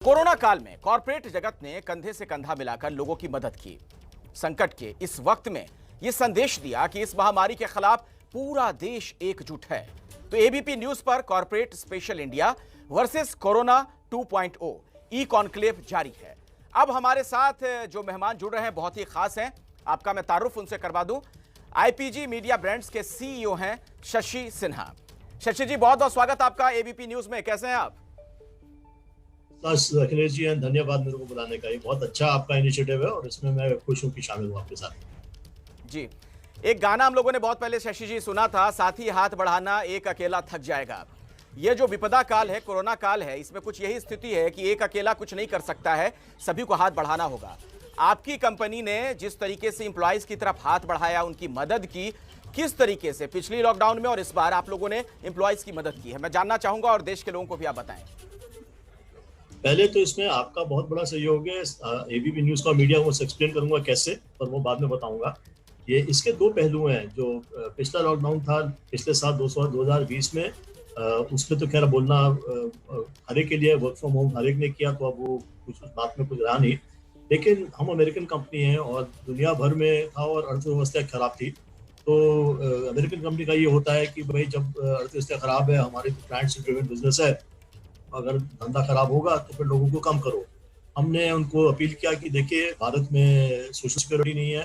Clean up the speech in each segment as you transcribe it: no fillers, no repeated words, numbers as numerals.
Corona काल में corporate जगत ने कंधे से कंधा मिलाकर लोगों की मदद की। संकट के इस वक्त में यह संदेश दिया कि इस महामारी के खिलाफ पूरा देश एकजुट है। तो एबीपी न्यूज पर corporate special India versus corona 2.0 e conclave जारी है। अब हमारे साथ जो मेहमान जुड़ रहे हैं बहुत ही खास हैं। आपका मैं तारुफ उनसे करवा दूं। आईपीजी मीडिया ब्रांड्स के सीईओ हैं शशि सिन्हा। शशि जी, बहुत बहुत स्वागत आपका एबीपी न्यूज में। कैसे हैं आप? अखिलेश जी, धन्यवाद मेरे को बुलाने का। ये बहुत अच्छा आपका इनिशिएटिव है और इसमें मैं खुश हूं कि शामिल हूं आपके साथ। जी, एक गाना हम लोगों ने बहुत पहले शशि जी सुना था, साथी हाथ बढ़ाना एक अकेला थक जाएगा। ये जो विपदा काल है, कोरोना काल है, इसमें कुछ यही स्थिति है कि एक अकेला कुछ नहीं कर सकता है, सभी को हाथ बढ़ाना होगा। आपकी कंपनी ने जिस तरीके से एम्प्लॉइज की तरफ हाथ बढ़ाया, उनकी मदद की, किस तरीके से पिछली लॉकडाउन में और इस बार आप लोगों ने एम्प्लॉइज की मदद की है, मैं जानना चाहूंगा और देश के लोगों को भी आप बताएं। पहले तो इसमें आपका बहुत बड़ा सहयोग है। एबीपी न्यूज का मीडिया को एक्सप्लेन करूंगा कैसे, पर वो बाद में बताऊंगा। ये इसके दो पहलू हैं। जो पिछला लॉकडाउन था पिछले साल 2020 में, उसमें तो खैर बोलना हर एक के लिए वर्क फ्रॉम होम हर एक ने किया, तो अब वो कुछ उस बात में कुछ रहा नहीं। लेकिन हम अमेरिकन कंपनी हैं और दुनिया भर में था और अर्थव्यवस्था खराब थी। तो अमेरिकन कंपनी का ये होता है कि भाई जब अर्थव्यवस्था खराब है, हमारे क्लाइंट से ड्रिवन बिजनेस है, अगर धंधा खराब होगा तो फिर लोगों को कम करो। हमने उनको अपील किया कि देखिए, भारत में सोशल सिक्योरिटी नहीं है,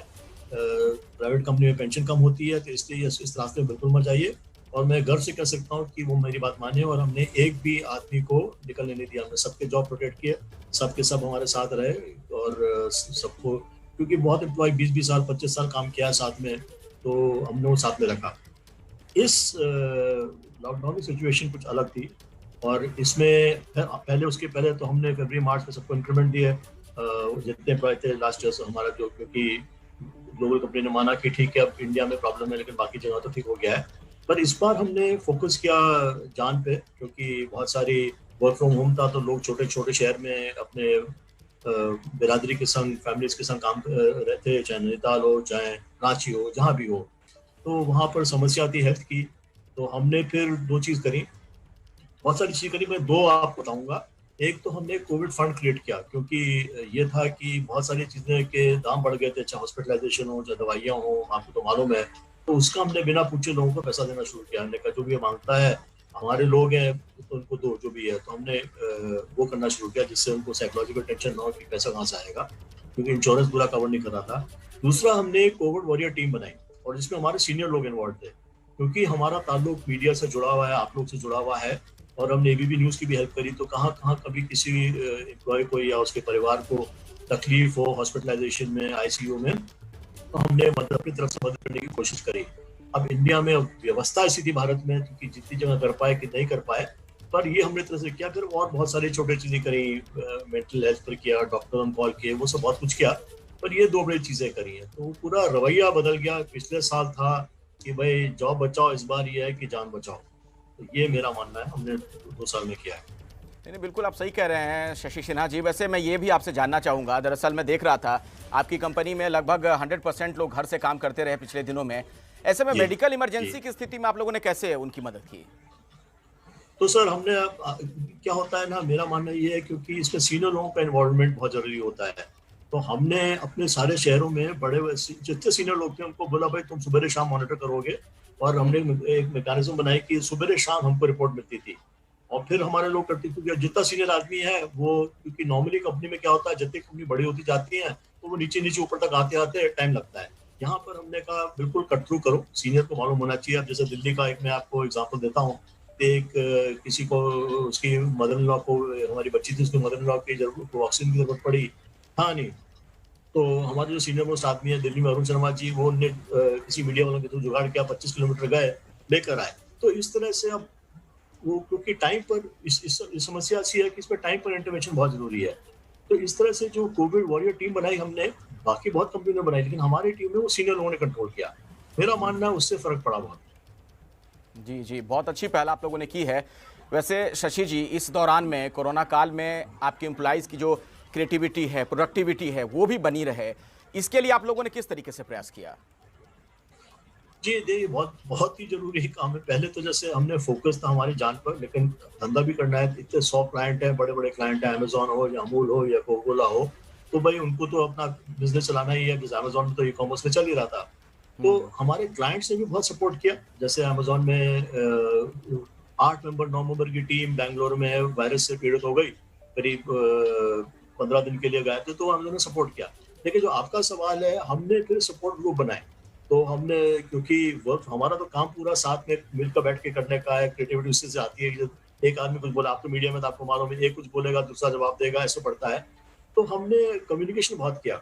प्राइवेट कंपनी में पेंशन कम होती है, तो इसलिए इस रास्ते में बिल्कुल मत जाइए। और मैं गर्व से कह सकता हूँ कि वो मेरी बात माने और हमने एक भी आदमी को निकलने नहीं दिया। हमने सबके जॉब प्रोटेक्ट किए, सबके सब हमारे साथ रहे और सबको, क्योंकि बहुत एम्प्लॉय 20-20 साल 25 साल काम किया है साथ में, तो हमने वो साथ में रखा। इस लॉकडाउन की सिचुएशन कुछ अलग थी और इसमें उसके पहले तो हमने फरवरी मार्च में सबको इंक्रीमेंट दिए, जितने एम्प्लॉय थे लास्ट ईयर से हमारा, जो क्योंकि ग्लोबल कंपनी ने माना कि ठीक है अब इंडिया में प्रॉब्लम है लेकिन बाकी जगह तो ठीक हो गया है। पर इस बार हमने फोकस किया जान पे, क्योंकि बहुत सारी वर्क फ्रॉम होम था, तो लोग छोटे छोटे शहर में अपने बिरादरी के संग, फैमिलीज के संग काम रहते, चाहे नैनीताल हो, चाहे रांची हो, जहाँ भी हो। तो वहाँ पर समस्या थी हेल्थ की। तो हमने फिर दो चीज़ करी, बहुत सारी चीज़ करी। मैं दो आपको बताऊंगा। एक तो हमने कोविड फंड क्रिएट किया, क्योंकि ये था कि बहुत सारी चीज़ें के दाम बढ़ गए थे, चाहे हॉस्पिटलाइजेशन हो, चाहे दवाइयाँ हो, आपको तो मालूम है। तो उसका हमने बिना पूछे लोगों को पैसा देना शुरू किया। हमने कहा जो भी मांगता है, हमारे लोग हैं तो उनको दो, जो भी है। तो हमने वो करना शुरू किया, जिससे उनको साइकोलॉजिकल टेंशन ना हो कि पैसा कहाँ से आएगा, क्योंकि इंश्योरेंस पूरा कवर नहीं कर रहा था। दूसरा, हमने कोविड वॉरियर टीम बनाई और जिसमें हमारे सीनियर लोग इन्वॉल्व थे, क्योंकि हमारा ताल्लुक मीडिया से जुड़ा हुआ है, आप लोग से जुड़ा हुआ है। और हमने एबीपी न्यूज़ की भी हेल्प करी। तो कहाँ कहाँ कभी किसी एम्प्लॉय को या उसके परिवार को तकलीफ हो हॉस्पिटलाइजेशन में, आईसीयू में, तो हमने अपनी तरफ से मदद करने की कोशिश करी। अब इंडिया में व्यवस्था ऐसी थी भारत में कि जितनी जगह कर पाए कि नहीं कर पाए, पर ये हमने तरह से किया। फिर और बहुत सारी छोटी चीज़ें करी, मेंटल हेल्थ पर किया, डॉक्टर ऑन कॉल किए, वो सब बहुत कुछ किया। पर ये दो बड़ी चीज़ें करी हैं, तो पूरा रवैया बदल गया। पिछले साल था कि भाई जॉब बचाओ, इस बार ये है कि जान बचाओ। तो ये मेरा मानना है, हमने 2 साल में किया है। नहीं, बिल्कुल आप सही कह रहे हैं शशि सिन्हा जी। वैसे मैं ये भी आपसे जानना चाहूँगा, दरअसल मैं देख रहा था आपकी कंपनी में लगभग 100% लोग घर से काम करते रहे पिछले दिनों में। ऐसे में मेडिकल इमरजेंसी की स्थिति में आप लोगों ने कैसे उनकी मदद की? तो सर, हमने क्या होता है ना, मेरा मानना ये है क्योंकि इसमें सीनियर लोगों का इन्वॉल्वमेंट बहुत जरूरी होता है। तो हमने अपने सारे शहरों में बड़े जितने सीनियर लोग थे उनको बोला भाई तुम सुबह शाम मॉनिटर करोगे। और हमने एक मैकेनिज्म बनाई कि सुबह शाम हमको रिपोर्ट मिलती थी और फिर हमारे लोग करते थे। जितना सीनियर आदमी है वो, क्योंकि नॉर्मली कंपनी में क्या होता है, जितनी कंपनी बड़ी होती जाती है तो वो नीचे नीचे ऊपर तक आते आते टाइम लगता है। यहाँ पर हमने कहा बिल्कुल कट थ्रू करो, सीनियर को मालूम होना चाहिए। अब जैसे दिल्ली का एक मैं आपको एग्जाम्पल देता हूँ। एक किसी को, उसकी मदर इन लॉ को, हमारी बच्ची थी, उसकी मदर इन लॉ की जरूरत, वैक्सीन की जरूरत पड़ी। हाँ नहीं, तो हमारे जो सीनियर मोस्ट आदमी है दिल्ली में, अरुण शर्मा जी, वो उनने किसी मीडिया वालों के थ्रू जुगाड़ किया, 25 किलोमीटर गए, लेकर आए। तो इस तरह से अब वो, क्योंकि टाइम पर इस समस्या ऐसी है कि इसमें टाइम पर इंटरवेंशन बहुत जरूरी है। तो इस तरह से जो कोविड वॉरियर टीम बनाई हमने, बाकी बहुत कंपनी ने बनाई, लेकिन हमारी टीम में वो सीनियर लोगों ने कंट्रोल किया। मेरा मानना है उससे फर्क पड़ा बहुत। जी जी, बहुत अच्छी पहल आप लोगों ने की है। वैसे शशि जी, इस दौरान में, कोरोना काल में, आपके एम्प्लॉइज़ की जो क्रिएटिविटी है, प्रोडक्टिविटी है, वो भी बनी रहे, इसके लिए आप लोगों ने किस तरीके से प्रयास किया? जी, देखिए बहुत बहुत ही ज़रूरी काम है। पहले तो जैसे हमने फ़ोकस था हमारी जान पर, लेकिन धंधा भी करना है। इतने 100 क्लाइंट हैं, बड़े-बड़े क्लाइंट हैं, अमेज़न हो या अमूल हो या कोका कोला हो, तो भई उनको तो अपना बिज़नेस चलाना ही है। जैसे अमेज़न में तो ई-कॉमर्स में चल ही रहा था। तो हम्म। हमारे क्लाइंट्स ने भी बहुत सपोर्ट किया। जैसे अमेज़न में 8 मेंबर 9 मेंबर की टीम बैंगलोर में वायरस से पीड़ित हो गई। करीब 15 दिन के लिए गए थे, तो अमेज़न ने सपोर्ट किया। लेकिन जो आपका सवाल है, हमने फिर सपोर्ट ग्रुप बनाए। तो हमने, क्योंकि वर्क हमारा तो काम पूरा साथ में मिलकर बैठ के करने का है, क्रिएटिविटी उसी से आती है कि जब एक आदमी कुछ बोला, आप तो मीडिया में तो आपको मालूम है, एक कुछ बोलेगा, दूसरा जवाब देगा, ऐसे पड़ता है। तो हमने कम्युनिकेशन बहुत किया,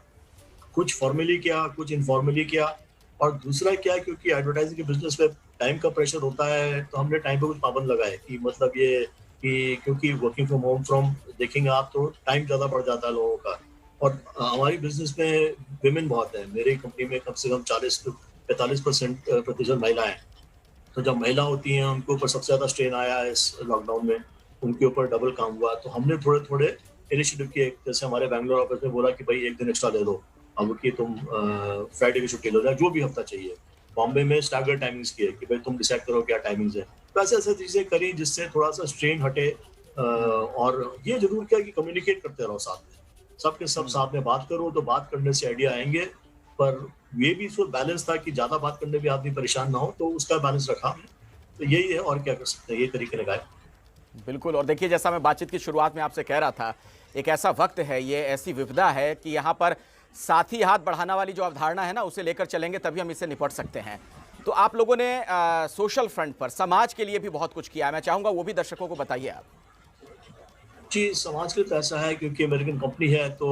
कुछ फॉर्मली किया, कुछ इनफॉर्मली किया। और दूसरा क्या है, क्योंकि एडवर्टाइजिंग के बिज़नेस में टाइम का प्रेशर होता है, तो हमने टाइम पे कुछ पाबंद लगाए कि मतलब ये कि क्योंकि वर्किंग फ्रॉम होम देखेंगे आप तो टाइम ज़्यादा बढ़ जाता है लोगों का। और हमारी बिज़नेस में विमेन बहुत है। मेरी कंपनी में कम से कम 40 टू 45% प्रतिशत महिलाएँ हैं। तो जब महिला होती हैं, उनके ऊपर सबसे ज़्यादा स्ट्रेन आया है इस लॉकडाउन में, उनके ऊपर डबल काम हुआ। तो हमने थोड़े-थोड़े इनिशिएटिव किए, जैसे हमारे बैंगलोर ऑफिस ने बोला कि भई 1 दिन एक्स्ट्रा ले लो, अब कि तुम फ्राइडे की छुट्टी लो, या जो भी हफ्ता चाहिए। बॉम्बे में स्टैगर्ड टाइमिंग्स किए कि भई तुम डिसाइड करो क्या टाइमिंग्स है। तो ऐसे-ऐसे चीज़ें करी जिससे थोड़ा-सा स्ट्रेन हटे। और ये ज़रूर किया कि कम्युनिकेट करते रहो साथ में। सब के सब हम्म। साथ में बात करो, तो बात करने से आइडिया आएँगे। पर ये भी इसमें बैलेंस था कि ज़्यादा बात करने में आदमी परेशान ना हो, तो उसका बैलेंस रखा हमने। तो यही है, और क्या कर सकते हैं, ये तरीके लगाए। बिल्कुल। और देखिए, जैसा मैं बातचीत की शुरुआत में आपसे कह रहा था, एक ऐसा वक्त है, ये ऐसी विपदा है कि यहाँ पर साथ ही हाथ बढ़ाना वाली जो अवधारणा है ना, उसे लेकर चलेंगे तभी हम इससे निपट सकते हैं। तो आप लोगों ने सोशल फ्रंट पर समाज के लिए भी बहुत कुछ किया है। मैं चाहूंगा वो भी दर्शकों को बताइए आप। जी, समाज के लिए तो ऐसा है, क्योंकि अमेरिकन कंपनी है, तो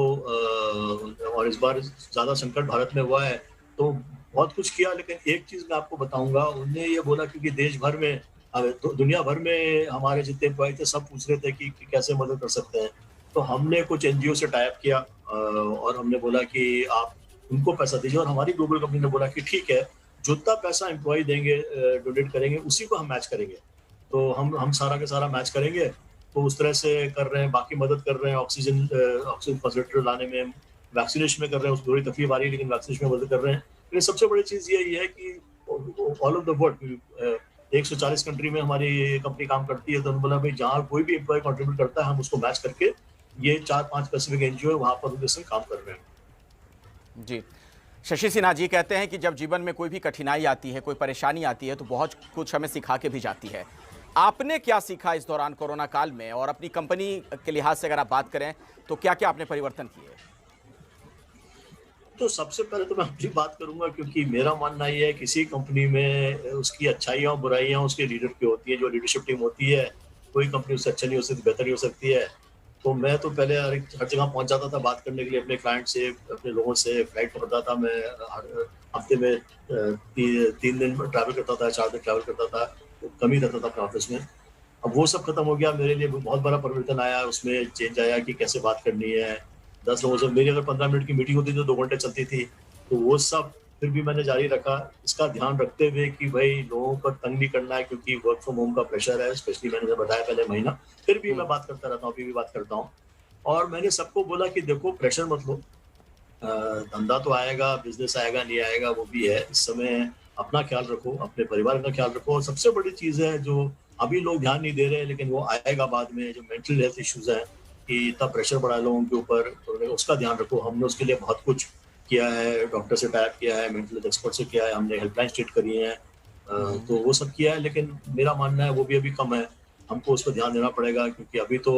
और इस बार ज़्यादा संकट भारत में हुआ है, तो बहुत कुछ किया। लेकिन एक चीज़ मैं आपको बताऊँगा, उन्होंने ये बोला, क्योंकि देश भर में दुनिया भर में हमारे जितने एम्प्लॉयी थे, सब पूछ रहे थे कि कैसे मदद कर सकते हैं। तो हमने कुछ एनजीओ से टाई अप किया, और हमने बोला कि आप उनको पैसा दीजिए, और हमारी ग्लोबल कंपनी ने बोला कि ठीक है, जितना पैसा एम्प्लॉयी देंगे, डोनेट करेंगे, उसी को हम मैच करेंगे। तो हम सारा का सारा मैच करेंगे। तो उस तरह से कर रहे हैं, बाकी मदद कर रहे हैं, ऑक्सीजन कंसंट्रेटर लाने में, वैक्सीनेशन में कर रहे हैं। उसमें थोड़ी तकलीफ आ रही है, लेकिन वैक्सीनेशन में मदद कर रहे हैं। लेकिन सबसे बड़ी चीज़ यही है कि all over the world 140 country में हमारी कंपनी काम करती है। तो उन्होंने बोला, भई जहाँ कोई भी एम्प्लॉयी कंट्रीब्यूट करता है, हम उसको मैच करके ये 4-5 पैसिफिक एनजीओ है, वहाँ पर उनके संग काम कर रहे हैं। जी। शशि सिन्हा जी कहते हैं कि जब जीवन में कोई भी कठिनाई आती है, कोई परेशानी आती है, तो बहुत कुछ हमें सिखा के भी जाती है। आपने क्या सीखा इस दौरान कोरोना काल में, और अपनी कंपनी के लिहाज से अगर आप बात करें, तो क्या-क्या आपने परिवर्तन किए? तो सबसे पहले तो मैं अपनी बात करूँगा, क्योंकि मेरा मानना ये है, किसी कंपनी में उसकी अच्छाइयाँ और बुराइयाँ उसके लीडर की होती है, जो लीडरशिप टीम होती है। कोई कंपनी उससे अच्छा नहीं हो सकती, बेहतर नहीं हो सकती है। तो मैं तो पहले हर जगह पहुँच जाता था बात करने के लिए, अपने क्लाइंट से, अपने लोगों से। फ्लाइट पकड़ता था मैं, हर हफ्ते में 3 दिन ट्रैवल करता था, 4 दिन ट्रैवल करता था, तो कम ही रहता था अपने ऑफ़िस में। अब वो सब खत्म हो गया, मेरे लिए बहुत बड़ा परिवर्तन आया, उसमें चेंज आया कि कैसे बात करनी है। 10 लोगों से मेरी अगर 15 मिनट की मीटिंग होती थी, तो 2 घंटे चलती थी। तो वो सब फिर भी मैंने जारी रखा, इसका ध्यान रखते हुए कि भई लोगों को तंग नहीं करना है, क्योंकि वर्क फ्रॉम होम का प्रेशर है, स्पेशली मैंने जब बताया पहले महीना। फिर भी मैं हुँ। बात करता रहता हूँ, अभी भी बात करता हूँ। और मैंने सबको बोला कि देखो, प्रेशर मत लो। धंधा तो आएगा, बिज़नेस आएगा, नहीं आएगा वो भी है। इस समय अपना ख़्याल रखो, अपने परिवार का ख़्याल रखो, और सबसे बड़ी चीज़ है जो अभी लोग ध्यान नहीं दे रहे हैं, लेकिन वो आएगा बाद में, जो मेंटल हेल्थ इश्यूज़ हैं, कि इतना प्रेशर बढ़ा है लोगों के ऊपर, तो उसका ध्यान रखो। हमने उसके लिए बहुत कुछ किया है, डॉक्टर से टाई अप किया है, मेंटल हेल्थ एक्सपर्ट से किया है, हमने हेल्पलाइन स्टार्ट करी हैं। हुँ। तो वो सब किया है, लेकिन मेरा मानना है वो भी अभी कम है। हमको उस पर ध्यान देना पड़ेगा, क्योंकि अभी तो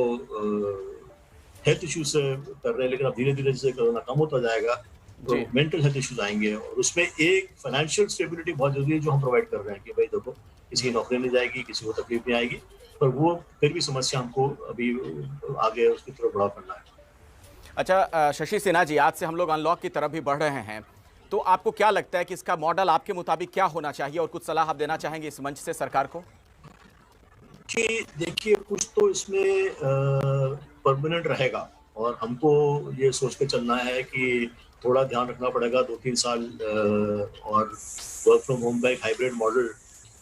हेल्थ इश्यूज़ से कर रहे हैं, लेकिन अब धीरे-धीरे जैसे कोरोना कम होता जाएगा, तो जी। मेंटल हेल्थ इश्यूज़ आएँगे, और उसमें एक फाइनेंशियल स्टेबिलिटी बहुत ज़रूरी है, जो हम प्रोवाइड कर रहे हैं कि भाई देखो, किसी की हुँ। नौकरी नहीं जाएगी, किसी को तकलीफ नहीं आएगी, पर वो फिर भी समस्या हमको अभी आगे उसकी तरफ बढ़ाव करना है। अच्छा, शशि सिन्हा जी, आज से हम लोग अनलॉक की तरफ भी बढ़ रहे हैं। तो आपको क्या लगता है कि इसका मॉडल आपके मुताबिक क्या होना चाहिए, और कुछ सलाह आप देना चाहेंगे इस मंच से सरकार को? कि देखिए, कुछ तो इसमें परमानेंट रहेगा, और हमको ये सोच के चलना है कि थोड़ा ध्यान रखना पड़ेगा 2-3 साल। और वर्क फ्रॉम होम का एक हाइब्रिड मॉडल,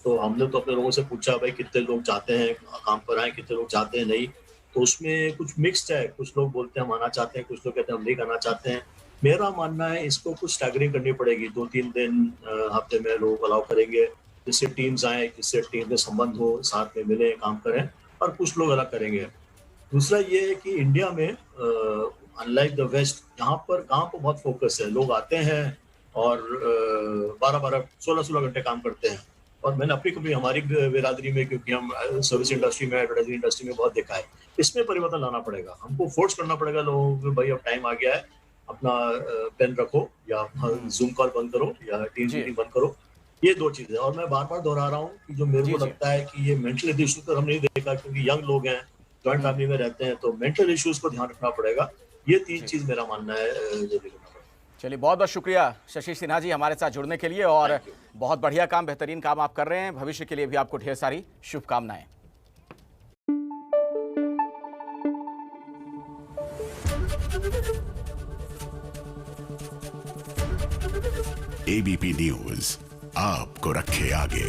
तो हमने तो अपने लोगों से पूछा, भाई कितने लोग चाहते हैं काम पर आएँ, कितने लोग चाहते हैं नहीं। तो उसमें कुछ मिक्स्ड है, कुछ लोग बोलते हैं हम आना चाहते हैं, कुछ लोग कहते हैं हम नहीं करना चाहते हैं। मेरा मानना है इसको कुछ स्टैगरिंग करनी पड़ेगी, 2-3 दिन हफ्ते में लोग अलाउ करेंगे, जिससे टीम्स आए, जिससे टीम में संबंध हो, साथ में मिलें, काम करें, और कुछ लोग अलग करेंगे। दूसरा ये है कि इंडिया में अनलाइक द वेस्ट, यहाँ पर काम पर बहुत फोकस है, लोग आते हैं और 12-12, 16-16 घंटे काम करते हैं। और मैंने अपनी कभी हमारी बिरादरी में, क्योंकि हम सर्विस इंडस्ट्री में, एडवर्टाइजिंग इंडस्ट्री में बहुत देखा है, इसमें परिवर्तन लाना पड़ेगा। हमको फोर्स करना पड़ेगा लोगों को, भाई अब टाइम आ गया है, अपना पेन रखो या जूम कॉल बंद करो या टीम्स मीटिंग बंद करो। ये 2 चीजें। और मैं बार-बार दोहरा रहा हूँ कि जो मेरे को लगता है कि ये मेंटल इश्यूज पर हम नहीं देखा, क्योंकि यंग लोग हैं, जॉइंट फैमिली में रहते हैं, तो मेंटल इश्यूज को ध्यान रखना पड़ेगा। ये 3 चीज मेरा मानना है जो देखना पड़ेगा। चलिए, बहुत बहुत शुक्रिया शशि सिन्हा जी हमारे साथ जुड़ने के लिए, और बहुत बढ़िया काम, बेहतरीन काम आप कर रहे हैं। भविष्य के लिए भी आपको ढेर सारी शुभकामनाएं। एबीपी न्यूज आपको रखे आगे।